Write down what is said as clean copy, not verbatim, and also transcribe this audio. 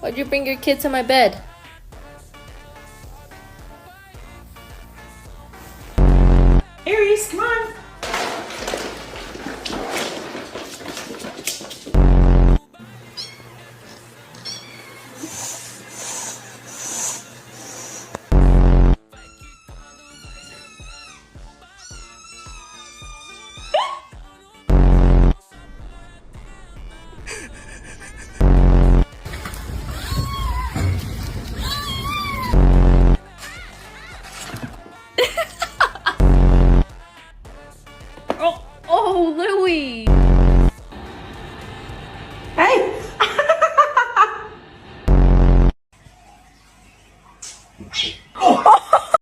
Why'd you bring your kid to my bed? Aries, come on. Oh, Louie! Hey! Oh.